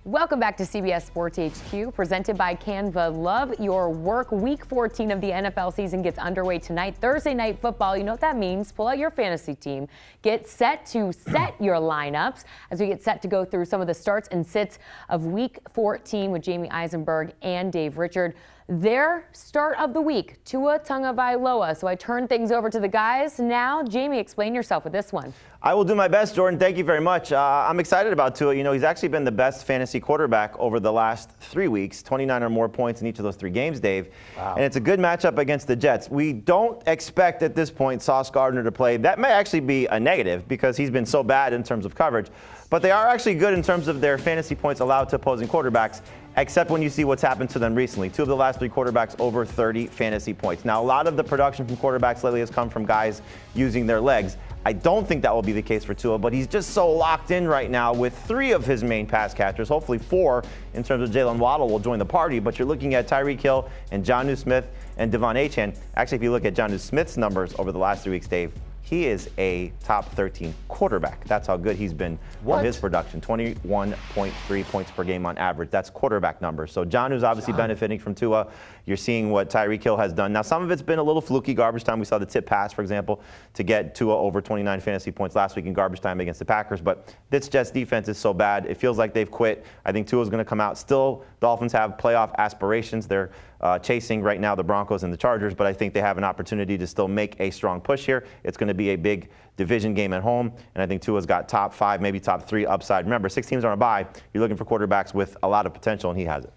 Welcome back to CBS Sports HQ, presented by Canva. Love your work. Week 14 of the NFL season gets underway tonight. Thursday night football, you know what that means. Pull out your fantasy team. Get set to set your lineups as we get set to go through some of the starts and sits of Week 14 with Jamie Eisenberg and Dave Richard. Their start of the week, Tua Tagovailoa. So I turn things over to the guys now. Jamie, explain yourself with this one. I will do my best, Jordan. Thank you very much. I'm excited about Tua. You know, he's actually been the best fantasy quarterback over the last 3 weeks, 29 or more points in each of those 3 games, Dave. Wow. And it's a good matchup against the Jets. We don't expect at this point Sauce Gardner to play. That may actually be a negative because he's been so bad in terms of coverage. But they are actually good in terms of their fantasy points allowed to opposing quarterbacks, except when you see what's happened to them recently. 2 of the last 3 quarterbacks over 30 fantasy points. Now, a lot of the production from quarterbacks lately has come from guys using their legs. I don't think that will be the case for Tua, but he's just so locked in right now with 3 of his main pass catchers. Hopefully 4 in terms of Jalen Waddle will join the party, but you're looking at Tyreek Hill and Jonnu Smith and Devon Achane. Actually, if you look at Jonnu Smith's numbers over the last 3 weeks, Dave, he is a top 13 quarterback. That's how good he's been from his production. 21.3 points per game on average. That's quarterback numbers. So Jonnu's obviously benefiting from Tua. You're seeing what Tyreek Hill has done. Now, some of it's been a little fluky garbage time. We saw the tip pass, for example, to get Tua over 29 fantasy points last week in garbage time against the Packers. But this Jets defense is so bad. It feels like they've quit. I think Tua's going to come out. Still, Dolphins have playoff aspirations. They're chasing right now the Broncos and the Chargers, but I think they have an opportunity to still make a strong push here. It's going to be a big division game at home, and I think Tua's got top 5, maybe top 3 upside. Remember, 6 teams are on a bye. You're looking for quarterbacks with a lot of potential, and he has it.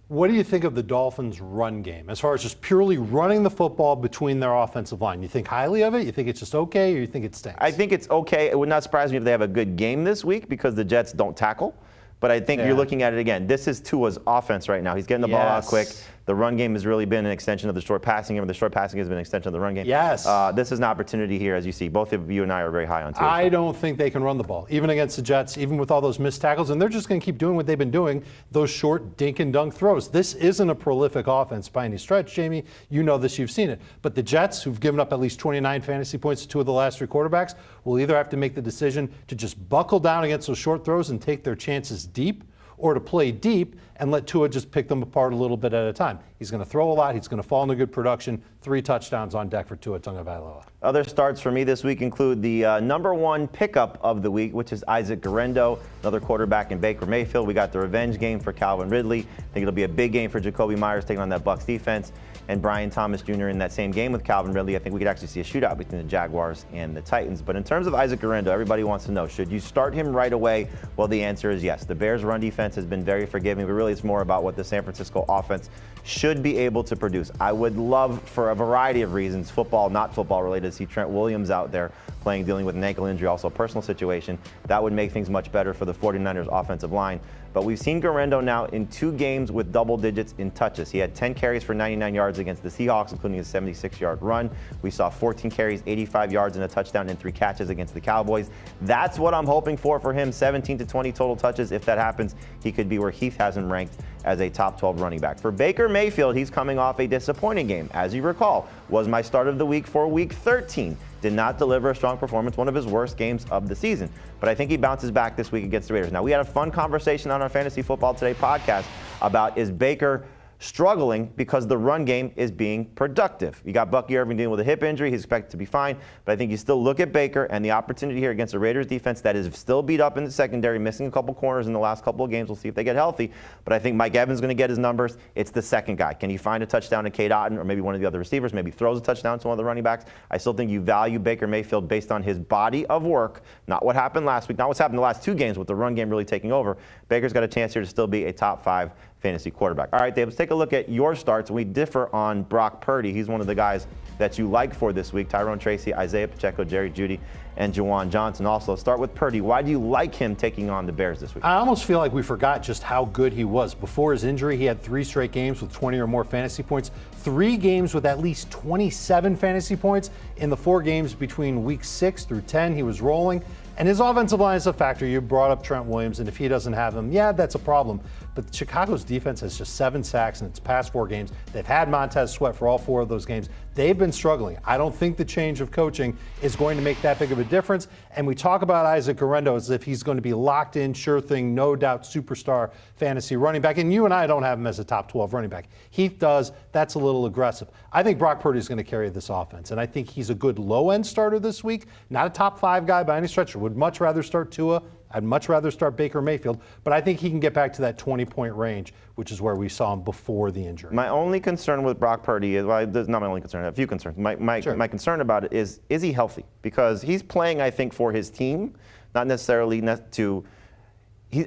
What do you think of the Dolphins' run game as far as just purely running the football between their offensive line? You think highly of it? You think it's just okay, or you think it stinks? I think it's okay. It would not surprise me if they have a good game this week because the Jets don't tackle. But I think you're looking at it again. This is Tua's offense right now. He's getting the ball out quick. The run game has really been an extension of the short passing game. The short passing has been an extension of the run game. Yes. This is an opportunity here, as you see. Both of you and I are very high on Tua. I don't think they can run the ball, even against the Jets, even with all those missed tackles. And they're just going to keep doing what they've been doing, those short dink and dunk throws. This isn't a prolific offense by any stretch, Jamie. You know this, you've seen it. But the Jets, who've given up at least 29 fantasy points to 2 of the last 3 quarterbacks, will either have to make the decision to just buckle down against those short throws and take their chances deep, or to play deep and let Tua just pick them apart a little bit at a time. He's going to throw a lot. He's going to fall into good production. 3 touchdowns on deck for Tua Tagovailoa. Other starts for me this week include the number 1 pickup of the week, which is Isaac Guerendo, another quarterback in Baker Mayfield. We got the revenge game for Calvin Ridley. I think it'll be a big game for Jacoby Myers taking on that Bucs defense. And Brian Thomas Jr. in that same game with Calvin Ridley. I think we could actually see a shootout between the Jaguars and the Titans. But in terms of Isaac Guerendo, everybody wants to know, should you start him right away? Well, the answer is yes. The Bears' run defense has been very forgiving, but really it's more about what the San Francisco offense should be able to produce. I would love, for a variety of reasons, football, not football related, to see Trent Williams out there playing, dealing with an ankle injury, also a personal situation. That would make things much better for the 49ers offensive line. But we've seen Guerendo now in 2 games with double digits in touches. He had 10 carries for 99 yards against the Seahawks, including a 76-yard run. We saw 14 carries, 85 yards, and a touchdown and 3 catches against the Cowboys. That's what I'm hoping for him, 17 to 20 total touches. If that happens, he could be where Heath has him ranked as a top 12 running back. For Baker Mayfield, he's coming off a disappointing game. As you recall, was my start of the week for week 13. Did not deliver a strong performance, one of his worst games of the season. But I think he bounces back this week against the Raiders. Now, we had a fun conversation on our Fantasy Football Today podcast about, is Baker struggling because the run game is being productive? You got Bucky Irving dealing with a hip injury. He's expected to be fine. But I think you still look at Baker and the opportunity here against the Raiders defense that is still beat up in the secondary, missing a couple corners in the last couple of games. We'll see if they get healthy. But I think Mike Evans is going to get his numbers. It's the second guy. Can he find a touchdown to Cade Otton or maybe one of the other receivers? Maybe throws a touchdown to one of the running backs. I still think you value Baker Mayfield based on his body of work, not what happened last week, not what's happened the last 2 games with the run game really taking over. Baker's got a chance here to still be a top 5 fantasy quarterback. All right, Dave, let's take a look at your starts. We differ on Brock Purdy. He's one of the guys that you like for this week. Tyrone Tracy, Isaiah Pacheco, Jerry Jeudy, and Juwan Johnson. Also, start with Purdy. Why do you like him taking on the Bears this week? I almost feel like we forgot just how good he was. Before his injury, he had 3 straight games with 20 or more fantasy points, 3 games with at least 27 fantasy points. In the 4 games between week 6 through 10, he was rolling. And his offensive line is a factor. You brought up Trent Williams, and if he doesn't have him, yeah, that's a problem. But Chicago's defense has just 7 sacks in its past 4 games. They've had Montez Sweat for all 4 of those games. They've been struggling. I don't think the change of coaching is going to make that big of a difference. And we talk about Isaac Guerrero as if he's going to be locked in, sure thing, no doubt, superstar fantasy running back. And you and I don't have him as a top 12 running back. Heath does. That's a little aggressive. I think Brock Purdy is going to carry this offense. And I think he's a good low-end starter this week. Not a top 5 guy by any stretch. I would much rather start Tua. I'd much rather start Baker Mayfield, but I think he can get back to that 20-point range, which is where we saw him before the injury. My only concern with Brock Purdy is, well, not my only concern, I have a few concerns. My concern about it is he healthy? Because he's playing, I think, for his team, not necessarily to.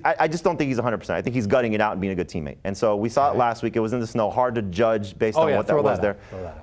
I just don't think he's 100%. I think he's gutting it out and being a good teammate. And so we saw it last week. It was in the snow, hard to judge based on what that was there.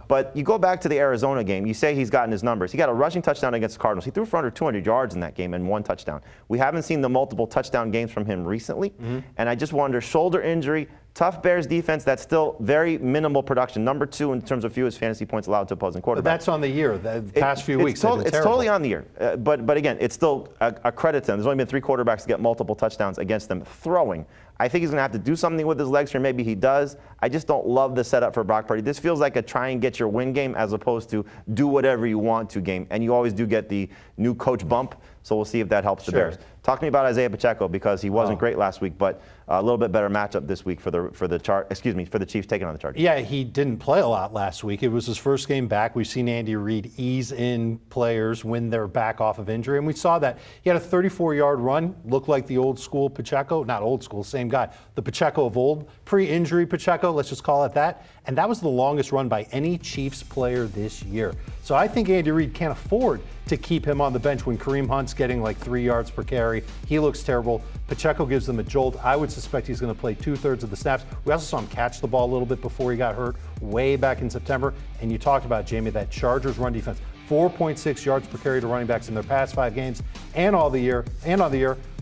But you go back to the Arizona game. You say he's gotten his numbers. He got a rushing touchdown against the Cardinals. He threw for under 200 yards in that game and 1 touchdown. We haven't seen the multiple touchdown games from him recently. And I just wonder, shoulder injury, tough Bears defense, that's still very minimal production. Number 2 in terms of fewest fantasy points allowed to opposing quarterbacks. But that's on the year. The past few weeks, it's totally on the year. But again, it's still a credit to them. There's only been 3 quarterbacks to get multiple touchdowns against them throwing. I think he's going to have to do something with his legs here. Maybe he does. I just don't love the setup for Brock Purdy. This feels like a try and get your win game as opposed to do whatever you want to game. And you always do get the new coach bump. So we'll see if that helps the Bears. Talk to me about Isaiah Pacheco, because he wasn't great last week, but a little bit better matchup this week for the Chiefs taking on the Chargers. Yeah, he didn't play a lot last week. It was his first game back. We've seen Andy Reid ease in players when they're back off of injury, and we saw that. He had a 34-yard run, looked like the old school Pacheco, not old school, same guy, the Pacheco of old, pre-injury Pacheco, let's just call it that. And that was the longest run by any Chiefs player this year. So I think Andy Reid can't afford to keep him on the bench when Kareem Hunt's getting like 3 yards per carry. He looks terrible. Pacheco gives them a jolt. I would suspect he's going to play 2/3 of the snaps. We also saw him catch the ball a little bit before he got hurt way back in September. And you talked about, Jamie, that Chargers run defense. 4.6 yards per carry to running backs in their past 5 games and on the year.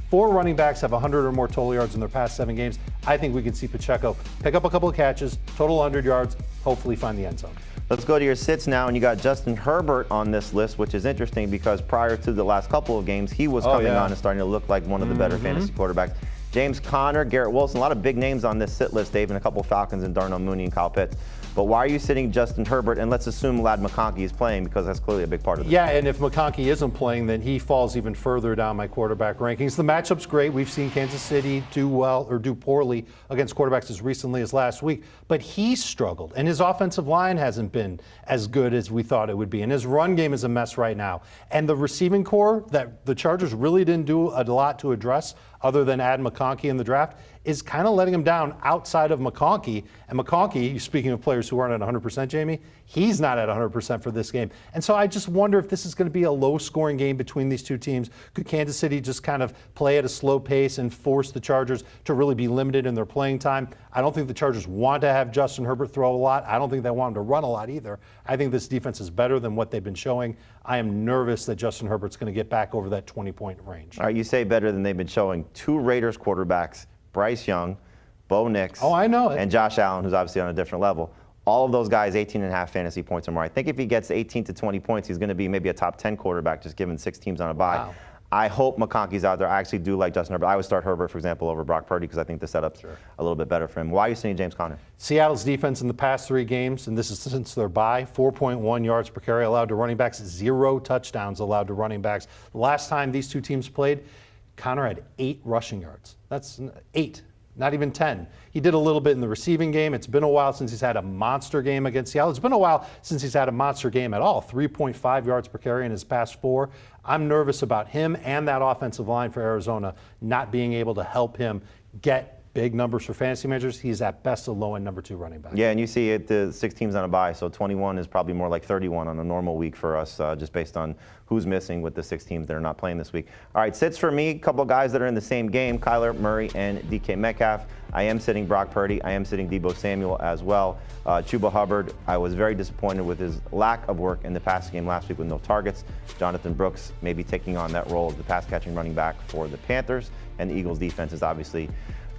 4 running backs have 100 or more total yards in their past 7 games. I think we can see Pacheco pick up a couple of catches, total 100 yards, hopefully find the end zone. Let's go to your sits now, and you got Justin Herbert on this list, which is interesting because prior to the last couple of games, he was coming on and starting to look like one of the better fantasy quarterbacks. James Conner, Garrett Wilson, a lot of big names on this sit list, Dave, and a couple of Falcons and Darnell Mooney and Kyle Pitts. But why are you sitting Justin Herbert? And let's assume Ladd McConkey is playing, because that's clearly a big part of this. Yeah, and if McConkey isn't playing, then he falls even further down my quarterback rankings. The matchup's great. We've seen Kansas City do well or do poorly against quarterbacks as recently as last week. But he's struggled, and his offensive line hasn't been as good as we thought it would be. And his run game is a mess right now. And the receiving core that the Chargers really didn't do a lot to address other than add McConkey in the draft is kind of letting him down outside of McConkey. And McConkey, speaking of players who aren't at 100%, Jamie, he's not at 100% for this game. And so I just wonder if this is going to be a low-scoring game between these two teams. Could Kansas City just kind of play at a slow pace and force the Chargers to really be limited in their playing time? I don't think the Chargers want to have Justin Herbert throw a lot. I don't think they want him to run a lot either. I think this defense is better than what they've been showing. I am nervous that Justin Herbert's going to get back over that 20-point range. All right, you say better than they've been showing. 2 Raiders quarterbacks, Bryce Young, Bo Nix, and Josh Allen, who's obviously on a different level. All of those guys, 18.5 fantasy points or more. I think if he gets 18 to 20 points, he's going to be maybe a top 10 quarterback, just given 6 teams on a bye. Wow. I hope McConkey's out there. I actually do like Justin Herbert. I would start Herbert, for example, over Brock Purdy, because I think the setup's a little bit better for him. Why are you seeing James Conner? Seattle's defense in the past 3 games, and this is since their bye, 4.1 yards per carry allowed to running backs, 0 touchdowns allowed to running backs. The last time these 2 teams played, Conner had 8 rushing yards. That's 8. Not even 10. He did a little bit in the receiving game. It's been a while since he's had a monster game against Seattle. It's been a while since he's had a monster game at all. 3.5 yards per carry in his past 4. I'm nervous about him and that offensive line for Arizona not being able to help him get big numbers for fantasy managers. He's at best a low-end number 2 running back. Yeah, and you see it, the 6 teams on a bye, so 21 is probably more like 31 on a normal week for us, just based on who's missing with the 6 teams that are not playing this week. All right, sits for me, a couple of guys that are in the same game, Kyler Murray and DK Metcalf. I am sitting Brock Purdy. I am sitting Deebo Samuel as well. Chuba Hubbard, I was very disappointed with his lack of work in the passing game last week with no targets. Jonathan Brooks maybe taking on that role as the pass-catching running back for the Panthers. And the Eagles' defense is obviously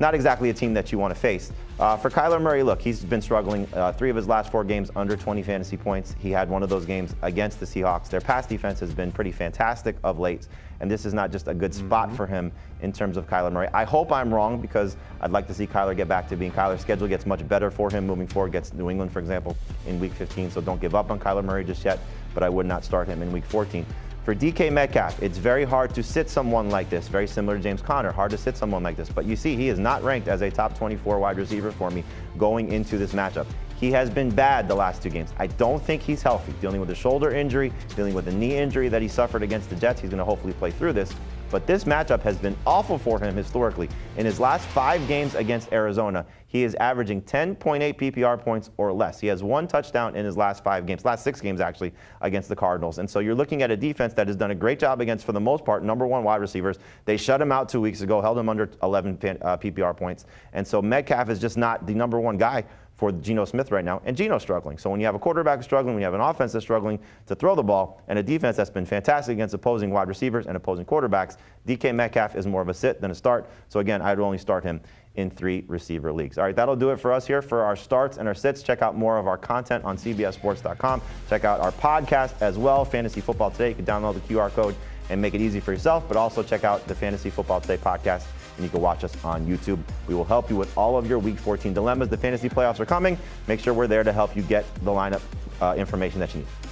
not exactly a team that you want to face. For Kyler Murray, look, he's been struggling. 3 of his last 4 games under 20 fantasy points. He had one of those games against the Seahawks. Their pass defense has been pretty fantastic of late, and this is not just a good spot for him in terms of Kyler Murray. I hope I'm wrong, because I'd like to see Kyler get back to being Kyler. Schedule gets much better for him moving forward. Gets New England, for example, in Week 15, so don't give up on Kyler Murray just yet, but I would not start him in Week 14. For DK Metcalf, it's very hard to sit someone like this, very similar to James Conner, hard to sit someone like this. But you see, he is not ranked as a top 24 wide receiver for me going into this matchup. He has been bad the last 2 games. I don't think he's healthy, dealing with a shoulder injury, dealing with a knee injury that he suffered against the Jets. He's going to hopefully play through this. But this matchup has been awful for him historically. In his last 5 games against Arizona, he is averaging 10.8 PPR points or less. He has 1 touchdown in his last 5 games, last 6 games actually, against the Cardinals. And so you're looking at a defense that has done a great job against, for the most part, number 1 wide receivers. They shut him out 2 weeks ago, held him under 11 PPR points. And so Metcalf is just not the number 1 guy for Geno Smith right now, and Geno's struggling. So when you have a quarterback struggling, when you have an offense that's struggling to throw the ball, and a defense that's been fantastic against opposing wide receivers and opposing quarterbacks, DK Metcalf is more of a sit than a start. So again, I'd only start him in 3 receiver leagues. All right, that'll do it for us here for our starts and our sits. Check out more of our content on CBSSports.com. Check out our podcast as well, Fantasy Football Today. You can download the QR code and make it easy for yourself, but also check out the Fantasy Football Today podcast, and you can watch us on YouTube. We will help you with all of your Week 14 dilemmas. The fantasy playoffs are coming. Make sure we're there to help you get the lineup information that you need.